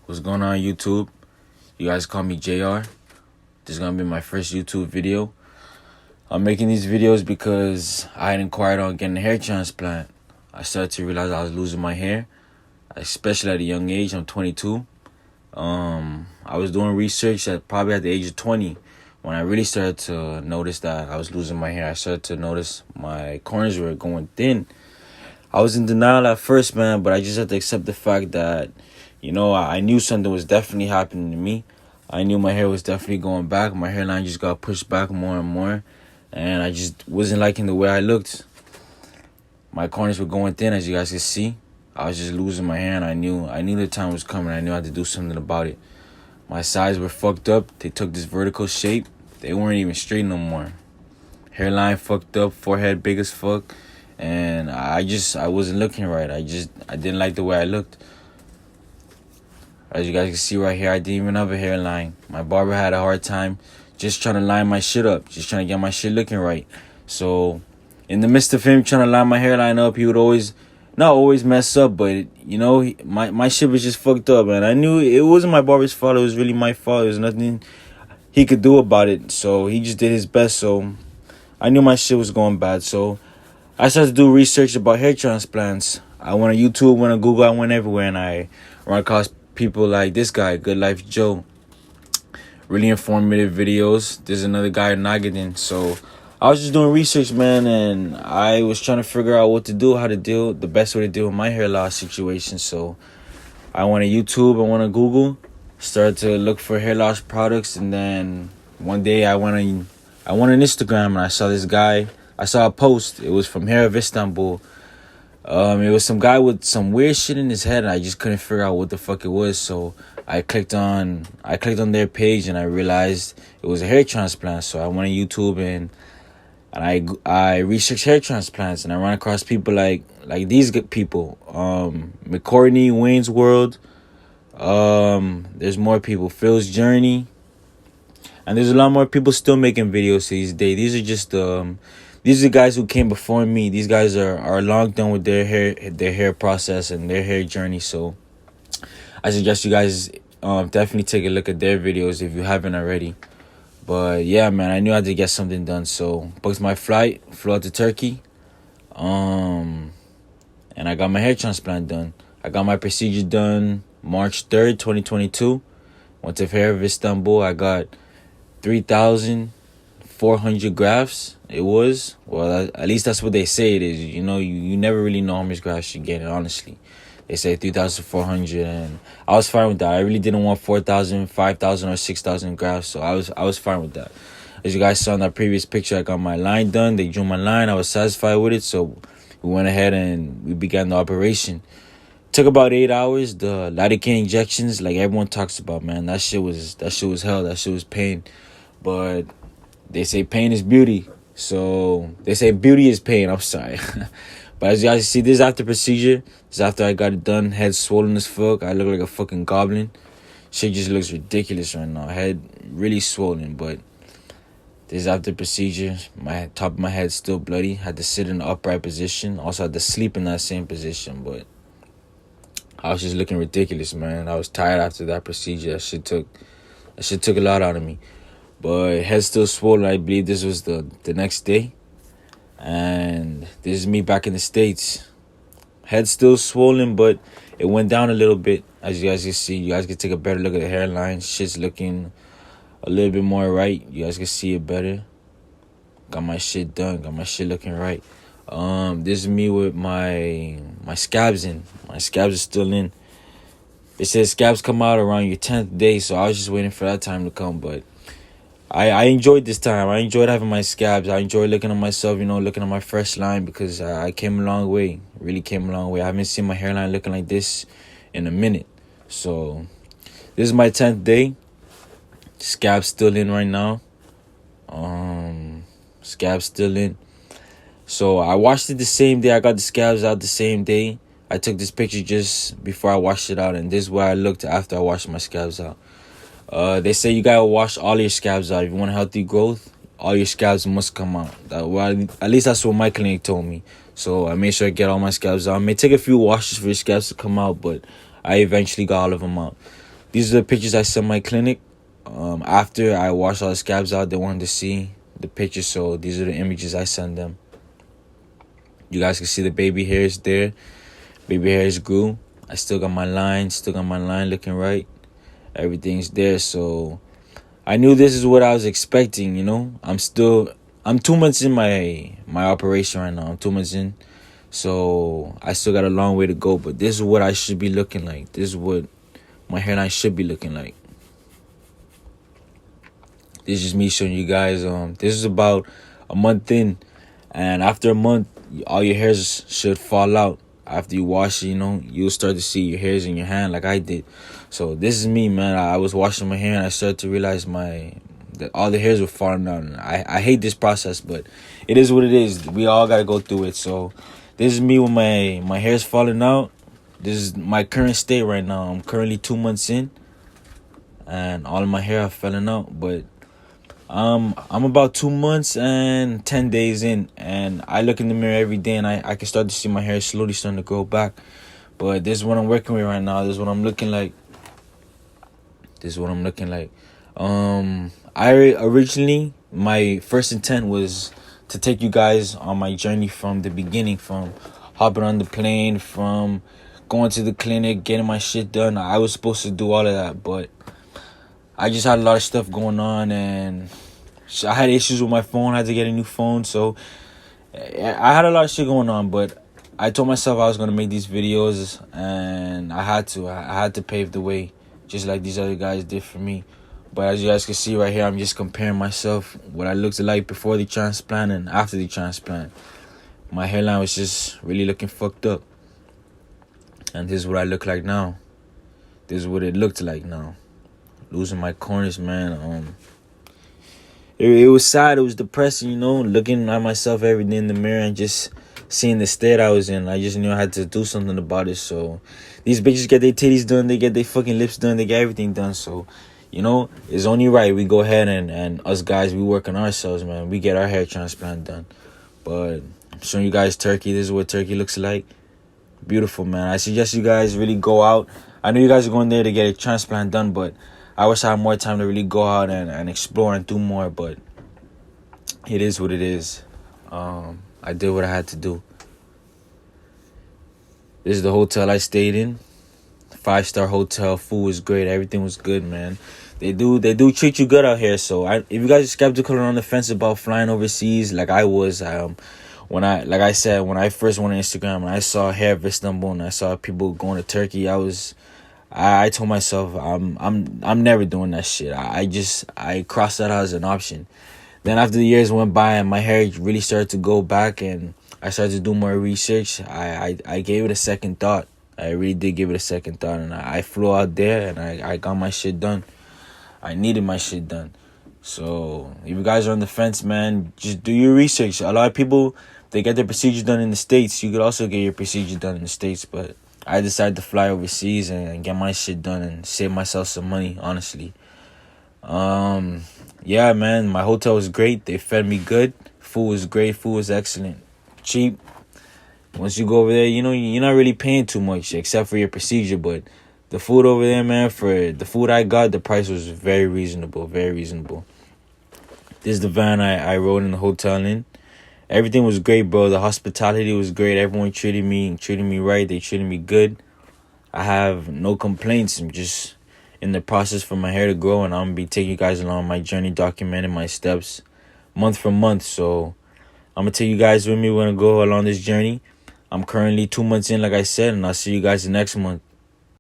What's going on, YouTube? You guys call me JR. This is gonna be my first YouTube video. I'm making these videos because I had inquired on getting a hair transplant. I started to realize I was losing my hair, especially at a young age. I'm 22. I was doing research probably at the age of 20 when I really started to notice that I was losing my hair. I started to notice my corners were going thin. I was in denial at first, man, but I just had to accept the fact that, I knew something was definitely happening to me. I knew my hair was definitely going back. My hairline just got pushed back more and more, and I just wasn't liking the way I looked. My corners were going thin, as you guys can see. I was just losing my hair, and I knew the time was coming. I knew I had to do something about it. My sides were fucked up. They took this vertical shape. They weren't even straight no more. Hairline fucked up, forehead big as fuck, and I wasn't looking right. I didn't like the way I looked. As you guys can see right here, I didn't even have a hairline. My barber had a hard time just trying to line my shit up, just trying to get my shit looking right. So in the midst of him trying to line my hairline up, he would not always mess up, but my shit was just fucked up, and I knew it wasn't my barber's fault. It was really my fault. There was nothing he could do about it, so he just did his best. So I knew my shit was going bad, so I started to do research about hair transplants. I went on YouTube, went on Google, I went everywhere, and I ran across people like this guy, Good Life Joe. Really informative videos. There's another guy, Nagadin. So I was just doing research, man, and I was trying to figure out what to do, how to deal, the best way to deal with my hair loss situation. So I went on YouTube, I went on Google, started to look for hair loss products, and then one day I went on Instagram and I saw this guy. I saw a post. It was from Hair of Istanbul. It was some guy with some weird shit in his head, and I just couldn't figure out what the fuck it was. So I clicked on their page, and I realized it was a hair transplant. So I went on YouTube and I researched hair transplants, and I ran across people like these people. McCourtney, Wayne's World. There's more people. Phil's Journey, and there's a lot more people still making videos these days. These are the guys who came before me. These guys are long done with their hair process and their hair journey. So I suggest you guys definitely take a look at their videos if you haven't already. But yeah, man, I knew I had to get something done. So booked my flight, flew out to Turkey. And I got my hair transplant done. I got my procedure done March 3rd, 2022. Went to Hair of Istanbul. I got 3,400 grafts. It was, well, at least that's what they say it is. You never really know how much grafts you're getting, honestly. They say 3,400, and I was fine with that. I really didn't want 4,000, 5,000, or 6,000 grafts, so I was fine with that. As you guys saw in that previous picture, I got my line done. They drew my line. I was satisfied with it, so we went ahead and we began the operation. Took about 8 hours. The lidocaine injections, like everyone talks about, man, that shit was hell. That shit was pain. But they say pain is beauty. So they say beauty is pain. I'm sorry. But as you guys see, this after procedure. This after I got it done. Head swollen as fuck. I look like a fucking goblin. Shit just looks ridiculous right now. Head really swollen. But this after procedure. My top of my head still bloody. Had to sit in the upright position. Also had to sleep in that same position. But I was just looking ridiculous, man. I was tired after that procedure. That shit took a lot out of me. But head still swollen. I believe this was the next day. And this is me back in the States. Head still swollen, but it went down a little bit. As you guys can see, you guys can take a better look at the hairline. Shit's looking a little bit more right. You guys can see it better. Got my shit done. Got my shit looking right. This is me with my scabs in. My scabs are still in. It says scabs come out around your 10th day, so I was just waiting for that time to come, but I enjoyed this time. I enjoyed having my scabs. I enjoyed looking at myself, looking at my fresh line, because I came a long way. Really came a long way. I haven't seen my hairline looking like this in a minute. So this is my 10th day. Scabs still in right now. Scabs still in. So I washed it the same day. I got the scabs out the same day. I took this picture just before I washed it out, and this is where I looked after I washed my scabs out. They say you gotta wash all your scabs out. If you want healthy growth, all your scabs must come out. At least that's what my clinic told me. So I made sure I get all my scabs out. It may take a few washes for your scabs to come out, but I eventually got all of them out. These are the pictures I sent my clinic. After I washed all the scabs out, they wanted to see the pictures, so these are the images I send them. You guys can see the baby hairs there. Baby hairs grew. I still got my line looking right. Everything's there, so I knew this is what I was expecting, you know. I'm 2 months in my operation right now. I'm 2 months in. So I still got a long way to go, but this is what I should be looking like. This is what my hairline should be looking like. This is me showing you guys. This is about a month in, and after a month, all your hairs should fall out. After you wash it, you know, you'll start to see your hairs in your hand like I did. So this is me, man. I was washing my hair and I started to realize that all the hairs were falling out. And I hate this process, but it is what it is. We all gotta go through it. So this is me when my hair's falling out. This is my current state right now. I'm currently 2 months in, and all of my hair are falling out. But I'm about 2 months and 10 days in, and I look in the mirror every day and I can start to see my hair slowly starting to grow back. But this is what I'm working with right now. This is what I'm looking like. Originally, my first intent was to take you guys on my journey from the beginning, from hopping on the plane, from going to the clinic, getting my shit done. I was supposed to do all of that, but I just had a lot of stuff going on, and I had issues with my phone. I had to get a new phone, so I had a lot of shit going on. But I told myself I was gonna make these videos, and I had to pave the way, just like these other guys did for me. But as you guys can see right here, I'm just comparing myself, what I looked like before the transplant and after the transplant. My hairline was just really looking fucked up, and this is what I look like now. This is what it looked like now. Losing my corners, man. It was sad. It was depressing, you know, looking at myself every day in the mirror and just seeing the state I was in. I just knew I had to do something about it. So these bitches get their titties done, they get their fucking lips done, they get everything done. So, you know, it's only right we go ahead and us guys, we work on ourselves, man. We get our hair transplant done. But I'm showing you guys Turkey. This is what Turkey looks like. Beautiful, man. I suggest you guys really go out. I know you guys are going there to get a transplant done, but I wish I had more time to really go out and explore and do more, but it is what it is. I did what I had to do. This is the hotel I stayed in. 5-star hotel. Food was great. Everything was good, man. They do treat you good out here. So if you guys are skeptical and on the fence about flying overseas, like I was, when I first went on Instagram and I saw Hair of Istanbul and I saw people going to Turkey, I told myself I'm never doing that shit. I crossed that out as an option. Then after the years went by and my hair really started to go back and I started to do more research, I gave it a second thought. I really did give it a second thought, and I flew out there and I got my shit done. I needed my shit done. So if you guys are on the fence, man, just do your research. A lot of people, they get their procedure done in the States. You could also get your procedure done in the States, but I decided to fly overseas and get my shit done and save myself some money, honestly. Yeah, man, my hotel was great. They fed me good. Food was great. Food was excellent. Cheap. Once you go over there, you know, you're not really paying too much except for your procedure, but the food over there, man, for the food I got, the price was very reasonable, very reasonable. This is the van I rode in the hotel in. Everything was great, bro. The hospitality was great. Everyone treated me right. They treated me good. I have no complaints. I'm just in the process for my hair to grow, and I'm going to be taking you guys along my journey, documenting my steps month for month. So I'm going to take you guys with me. We're going to go along this journey. I'm currently 2 months in, like I said, and I'll see you guys the next month.